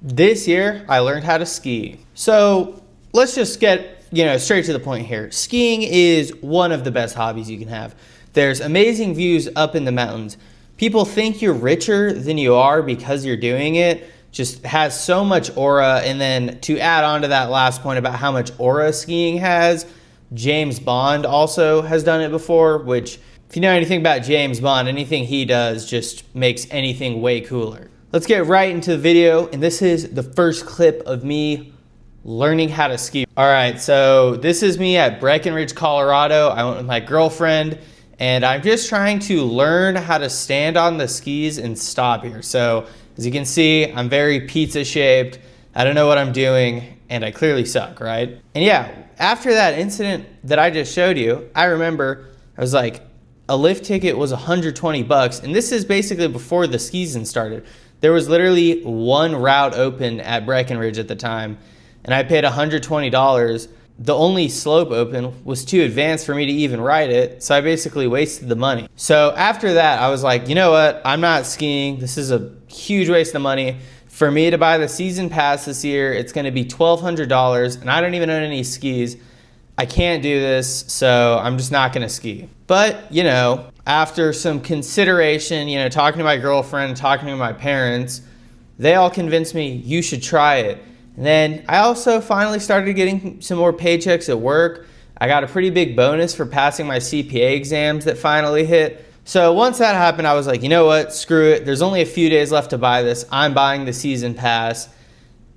This year, I learned how to ski. So let's just get, straight to the point here. Skiing is one of the best hobbies you can have. There's amazing views up in the mountains. People think you're richer than you are because you're doing it. Just has so much aura. And then to add on to that last point about how much aura skiing has, James Bond also has done it before, which if you know anything about James Bond, anything he does just makes anything way cooler. Let's get right into the video, and this is the first clip of me learning how to ski. All right, so this is me at Breckenridge, Colorado. I went with my girlfriend, and I'm just trying to learn how to stand on the skis and stop here. So as you can see, I'm very pizza shaped. I don't know what I'm doing, and I clearly suck, right? And yeah, after that incident that I just showed you, I remember I was like, a lift ticket was $120, and this is basically before the season started. There was literally one route open at Breckenridge at the time, and I paid $120. The only slope open was too advanced for me to even ride it, so I basically wasted the money. So after that, I was like, you know what? I'm not skiing. This is a huge waste of money. For me to buy the season pass this year, it's going to be $1,200, and I don't even own any skis. I can't do this, so I'm just not going to ski. But, after some consideration, talking to my girlfriend, talking to my parents, they all convinced me you should try it. And then I also finally started getting some more paychecks at work. I got a pretty big bonus for passing my CPA exams that finally hit. So once that happened, I was like, you know what, screw it. There's only a few days left to buy this. I'm buying the season pass.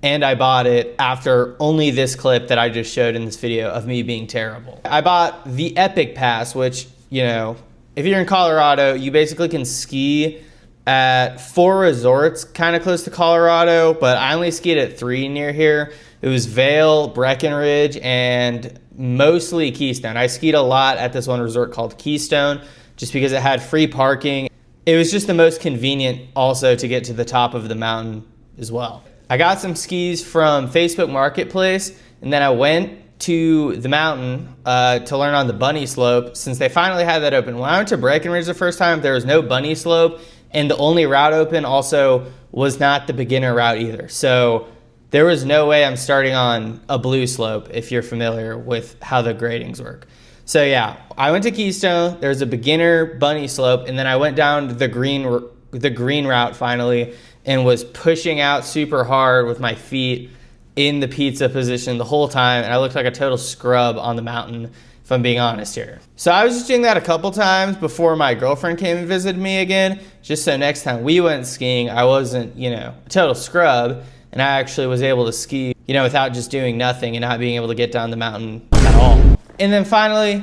And I bought it after only this clip that I just showed in this video of me being terrible. I bought the Epic Pass, which, if you're in Colorado, you basically can ski at 4 resorts kind of close to Colorado, but I only skied at 3 near here. It was Vail, Breckenridge, and mostly Keystone. I skied a lot at this one resort called Keystone just because it had free parking. It was just the most convenient also to get to the top of the mountain as well. I got some skis from Facebook Marketplace, and then I went to the mountain to learn on the bunny slope since they finally had that open. When I went to Breckenridge the first time, there was no bunny slope, and the only route open also was not the beginner route either. So there was no way I'm starting on a blue slope if you're familiar with how the gradings work. So yeah, I went to Keystone, there's a beginner bunny slope, and then I went down the green route finally, and was pushing out super hard with my feet in the pizza position the whole time, and I looked like a total scrub on the mountain, if I'm being honest here. So I was just doing that a couple times before my girlfriend came and visited me again, just so next time we went skiing, I wasn't, a total scrub, and I actually was able to ski, without just doing nothing and not being able to get down the mountain at all. And then finally,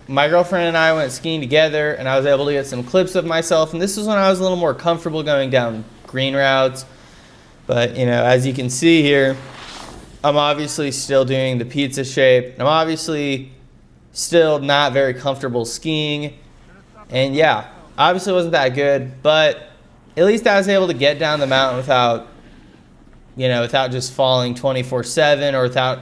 my girlfriend and I went skiing together, and I was able to get some clips of myself, and this was when I was a little more comfortable going down green routes. But as you can see here, I'm obviously still doing the pizza shape. I'm obviously still not very comfortable skiing. And yeah, obviously wasn't that good, but at least I was able to get down the mountain without just falling 24/7 or without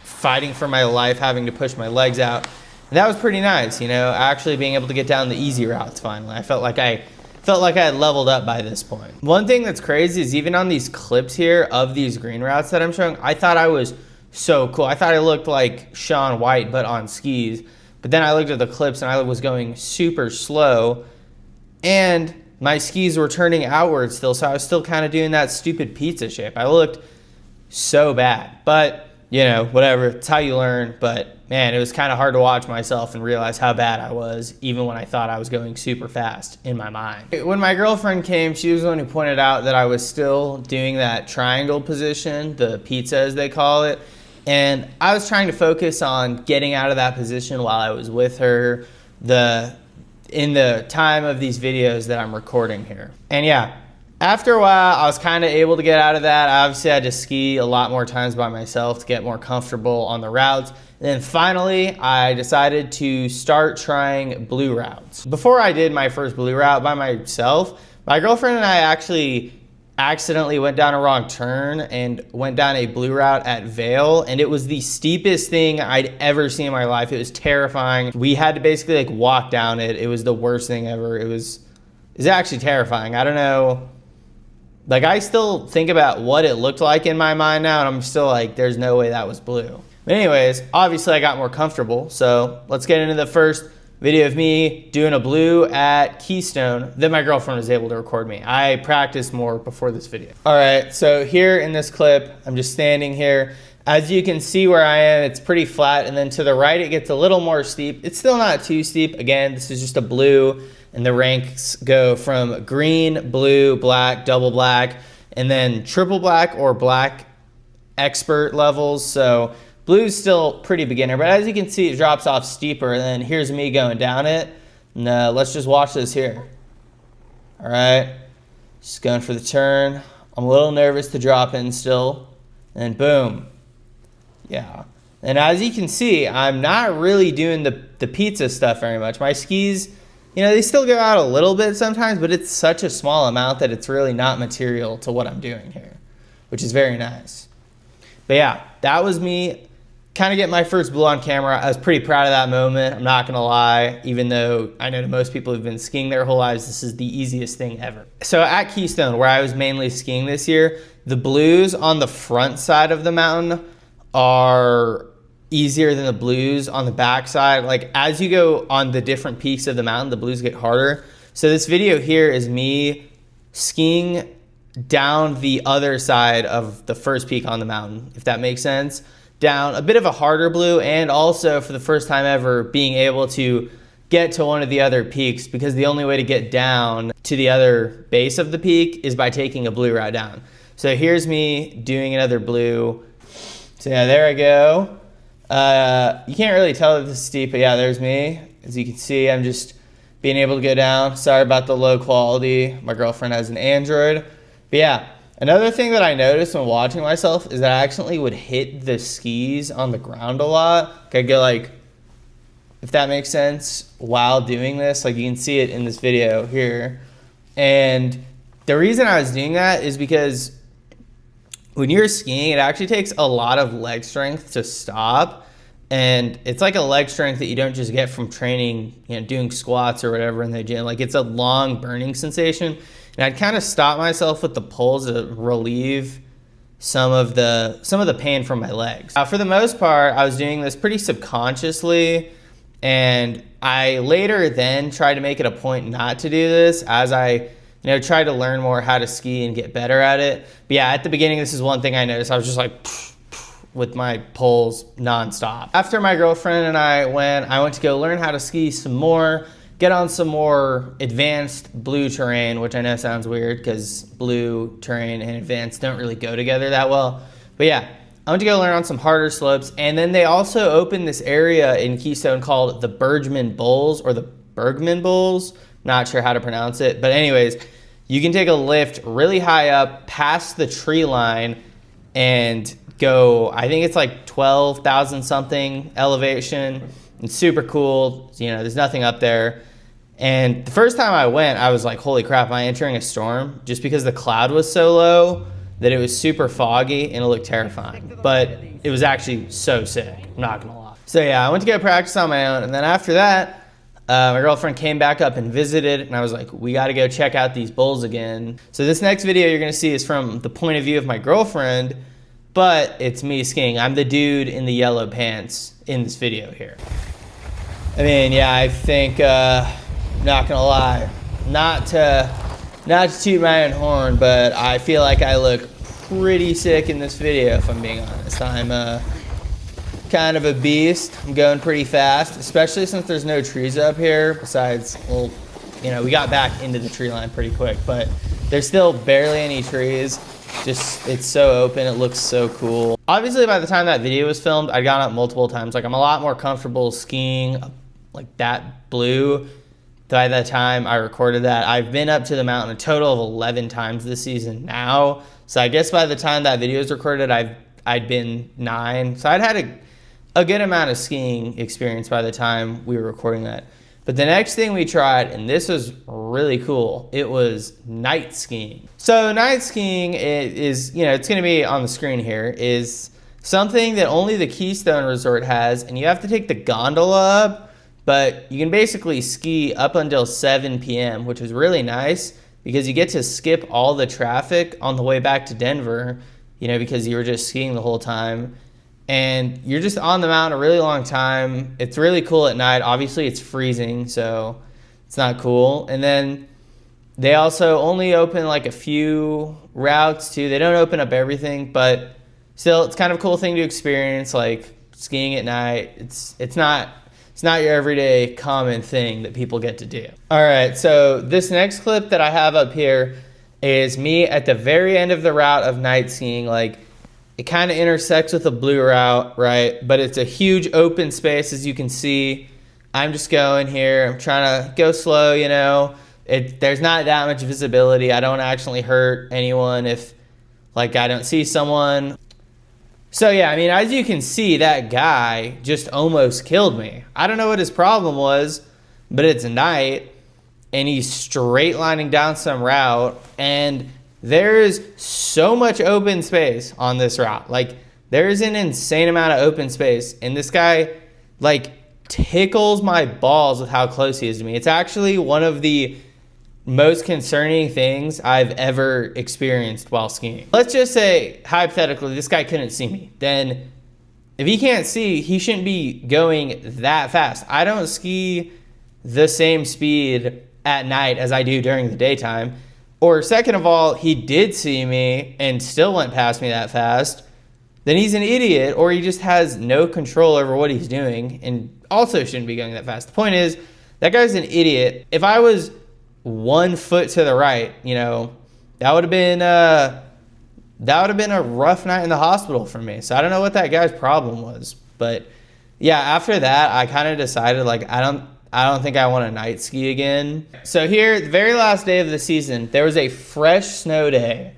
fighting for my life, having to push my legs out. And that was pretty nice, actually being able to get down the easy routes finally. I felt like I had leveled up by this point. One thing that's crazy is even on these clips here of these green routes that I'm showing, I thought I was so cool. I thought I looked like Shaun White, but on skis. But then I looked at the clips and I was going super slow, and my skis were turning outward still, so I was still kind of doing that stupid pizza shape. I looked so bad, but whatever, it's how you learn. But man, it was kind of hard to watch myself and realize how bad I was, even when I thought I was going super fast in my mind. When my girlfriend came, she was the one who pointed out that I was still doing that triangle position, the pizza as they call it. And I was trying to focus on getting out of that position while I was with her in the time of these videos that I'm recording here. And yeah, after a while, I was kind of able to get out of that. I obviously had to ski a lot more times by myself to get more comfortable on the routes. And then finally, I decided to start trying blue routes. Before I did my first blue route by myself, my girlfriend and I actually accidentally went down a wrong turn and went down a blue route at Vail, and it was the steepest thing I'd ever seen in my life. It was terrifying. We had to basically walk down it. It was the worst thing ever. It was actually terrifying. I don't know Like, I still think about what it looked like in my mind now, and I'm still like, there's no way that was blue. But anyways, obviously I got more comfortable, so let's get into the first video of me doing a blue at Keystone. Then my girlfriend was able to record me. I practiced more before this video. All right, so here in this clip, I'm just standing here. As you can see where I am, it's pretty flat, and then to the right, it gets a little more steep. It's still not too steep. Again, this is just a blue, and the ranks go from green, blue, black, double black, and then triple black or black expert levels. So blue's still pretty beginner, but as you can see, it drops off steeper, and then here's me going down it. And let's just watch this here. All right, just going for the turn. I'm a little nervous to drop in still, and boom. Yeah, and as you can see, I'm not really doing the pizza stuff very much. My skis, you know, they still go out a little bit sometimes, but it's such a small amount that it's really not material to what I'm doing here, which is very nice. But yeah, that was me kind of getting my first blue on camera. I was pretty proud of that moment. I'm not gonna lie, even though I know to most people who've been skiing their whole lives, this is the easiest thing ever. So at Keystone, where I was mainly skiing this year, the blues on the front side of the mountain are easier than the blues on the back side. Like, as you go on the different peaks of the mountain, the blues get harder. So this video here is me skiing down the other side of the first peak on the mountain, if that makes sense. Down a bit of a harder blue, and also for the first time ever being able to get to one of the other peaks, because the only way to get down to the other base of the peak is by taking a blue route down. So here's me doing another blue. So yeah, there I go. You can't really tell that this is steep, but yeah, there's me. As you can see, I'm just being able to go down. Sorry about the low quality. My girlfriend has an Android. But yeah, another thing that I noticed when watching myself is that I accidentally would hit the skis on the ground a lot. I'd go like, if that makes sense, while doing this. Like, you can see it in this video here. And the reason I was doing that is because when you're skiing, it actually takes a lot of leg strength to stop. And it's like a leg strength that you don't just get from training, you know, doing squats or whatever in the gym. Like, it's a long burning sensation. And I'd kind of stop myself with the poles to relieve some of the pain from my legs. For the most part, I was doing this pretty subconsciously, and I later then tried to make it a point not to do this as I try to learn more how to ski and get better at it. But yeah, at the beginning, this is one thing I noticed. I was just like with my poles nonstop. After my girlfriend and I went to go learn how to ski some more, get on some more advanced blue terrain, which I know sounds weird because blue terrain and advanced don't really go together that well. But yeah, I went to go learn on some harder slopes. And then they also opened this area in Keystone called the Bergman Bowls, or the Bergman Bowls. Not sure how to pronounce it. But anyways, you can take a lift really high up past the tree line and go, I think it's like 12,000 something elevation. It's super cool. You know, there's nothing up there. And the first time I went, I was like, holy crap, am I entering a storm? Just because the cloud was so low that it was super foggy and it looked terrifying. But it was actually so sick, I'm not gonna lie. So yeah, I went to go practice on my own. And then after that, my girlfriend came back up and visited, and I was like, we gotta go check out these bowls again. So this next video you're gonna see is from the point of view of my girlfriend, but it's me skiing. I'm the dude in the yellow pants in this video here. I mean, yeah, I think, not gonna lie, not to toot my own horn, but I feel like I look pretty sick in this video, if I'm being honest. I'm kind of a beast. I'm going pretty fast, especially since there's no trees up here. Besides, well, you know, we got back into the tree line pretty quick, but there's still barely any trees. Just, it's so open, it looks so cool. Obviously, by the time that video was filmed, I'd gone up multiple times. Like, I'm a lot more comfortable skiing like that blue by the time I recorded that. I've been up to the mountain a total of 11 times this season now. So I guess by the time that video was recorded, I'd been 9. So I'd had a good amount of skiing experience by the time we were recording that. But the next thing we tried, and this was really cool, it was night skiing. So night skiing is, you know, it's gonna be on the screen here, is something that only the Keystone Resort has, and you have to take the gondola up, but you can basically ski up until 7 p.m., which is really nice because you get to skip all the traffic on the way back to Denver, you know, because you were just skiing the whole time. And you're just on the mountain a really long time. It's really cool at night. Obviously, it's freezing, so it's not cool. And then they also only open like a few routes too. They don't open up everything, but still, it's kind of a cool thing to experience, like skiing at night. It's not your everyday common thing that people get to do. All right, so this next clip that I have up here is me at the very end of the route of night skiing. Like, it kind of intersects with a blue route, right? But it's a huge open space, as you can see. I'm just going here. I'm trying to go slow, you know. There's not that much visibility. I don't actually hurt anyone if, like, I don't see someone. So yeah, I mean, as you can see, that guy just almost killed me. I don't know what his problem was, but it's night, and he's straight lining down some route, and there's so much open space on this route. Like, there's an insane amount of open space, and this guy, like, tickles my balls with how close he is to me. It's actually one of the most concerning things I've ever experienced while skiing. Let's just say, hypothetically, this guy couldn't see me. Then if he can't see, he shouldn't be going that fast. I don't ski the same speed at night as I do during the daytime. Or second of all, he did see me and still went past me that fast. Then he's an idiot, or he just has no control over what he's doing and also shouldn't be going that fast. The point is, that guy's an idiot. If I was 1 foot to the right, you know, that would have been a rough night in the hospital for me. So I don't know what that guy's problem was, but yeah, after that, I kind of decided, like, I don't think I want to night ski again. So here, the very last day of the season, there was a fresh snow day,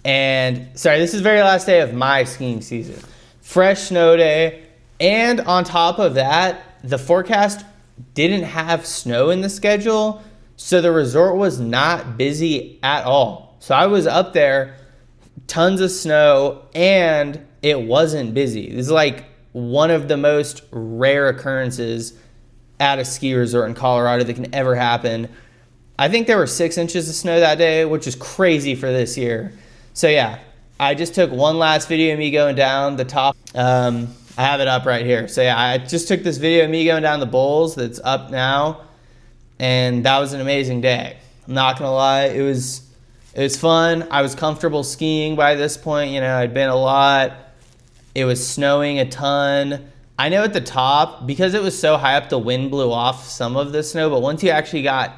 and sorry, this is the very last day of my skiing season. Fresh snow day, and on top of that, the forecast didn't have snow in the schedule. So the resort was not busy at all. So I was up there, tons of snow, and it wasn't busy. This is like one of the most rare occurrences at a ski resort in Colorado that can ever happen. I think there were 6 inches of snow that day, which is crazy for this year. So yeah, I just took one last video of me going down the top. I have it up right here. So yeah, I just took this video of me going down the bowls that's up now. And that was an amazing day. I'm not gonna lie, it was fun. I was comfortable skiing by this point. You know, I'd been a lot. It was snowing a ton. I know at the top, because it was so high up, the wind blew off some of the snow, but once you actually got,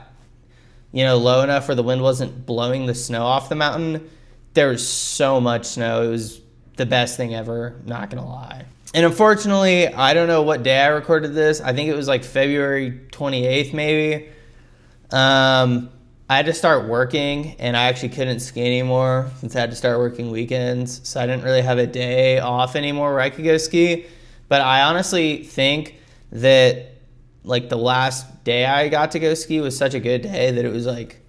you know, low enough where the wind wasn't blowing the snow off the mountain, there was so much snow. It was the best thing ever, not gonna lie. And unfortunately, I don't know what day I recorded this. I think it was like February 28th, maybe. I had to start working, and I actually couldn't ski anymore since I had to start working weekends. So I didn't really have a day off anymore where I could go ski. But I honestly think that, like, the last day I got to go ski was such a good day that it was like,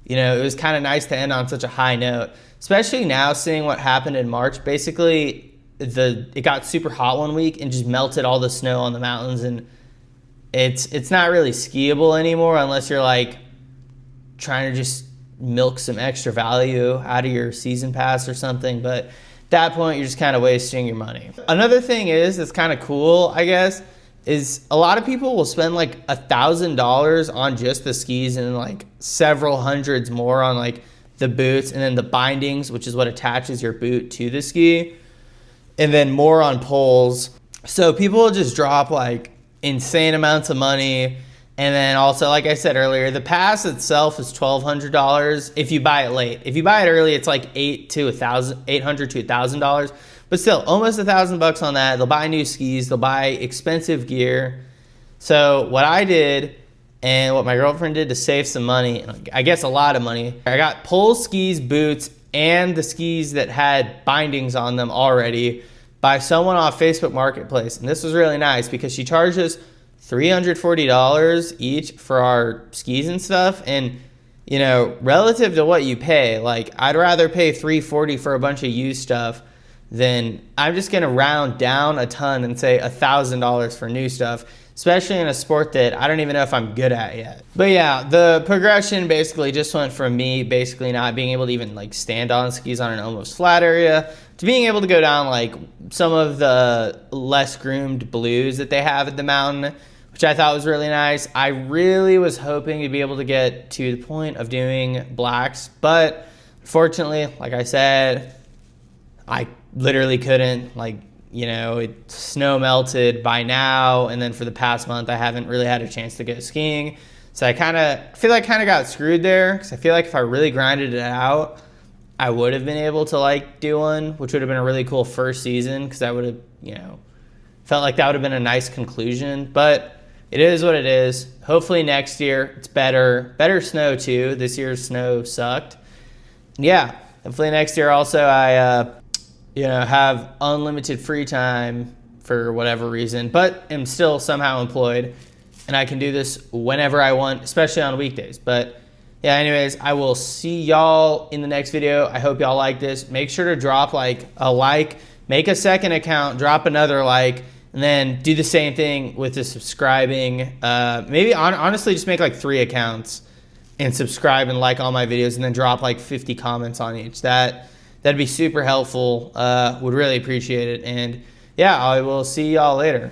you know, it was kind of nice to end on such a high note. Especially now, seeing what happened in March. Basically, it got super hot one week and just melted all the snow on the mountains, and it's not really skiable anymore unless you're like trying to just milk some extra value out of your season pass or something. But at that point, you're just kind of wasting your money. Another thing that's kind of cool, I guess, is a lot of people will spend like $1,000 on just the skis and like several hundreds more on like the boots and then the bindings, which is what attaches your boot to the ski, and then more on poles. So people will just drop like insane amounts of money. And then also, like I said earlier, the pass itself is $1,200 if you buy it late. If you buy it early, it's like $800 to $1,000. But still, almost $1,000 on that. They'll buy new skis. They'll buy expensive gear. So what I did, and what my girlfriend did to save some money, I guess a lot of money, I got pole skis, boots, and the skis that had bindings on them already by someone off Facebook Marketplace. And this was really nice because she charges $340 each for our skis and stuff. And, you know, relative to what you pay, like, I'd rather pay $340 for a bunch of used stuff then I'm just gonna round down a ton and say $1,000 for new stuff, especially in a sport that I don't even know if I'm good at yet. But yeah, the progression basically just went from me basically not being able to even like stand on skis on an almost flat area to being able to go down like some of the less groomed blues that they have at the mountain, which I thought was really nice. I really was hoping to be able to get to the point of doing blacks, but unfortunately, like I said, I literally couldn't. Like, you know, it snow melted by now, and then for the past month I haven't really had a chance to go skiing. So I feel like I got screwed there, because I feel like if I really grinded it out, I would have been able to like do one, which would have been a really cool first season, because I would have, you know, felt like that would have been a nice conclusion. But it is what it is. Hopefully next year it's better snow too. This year's snow sucked. Yeah, hopefully next year also I have unlimited free time for whatever reason, but am still somehow employed, and I can do this whenever I want, especially on weekdays. But yeah, anyways, I will see y'all in the next video. I hope y'all like this. Make sure to drop like a like, make a second account, drop another like, and then do the same thing with the subscribing. Maybe honestly just make like 3 accounts and subscribe and like all my videos, and then drop like 50 comments on each. That'd be super helpful. Would really appreciate it. And yeah, I will see y'all later.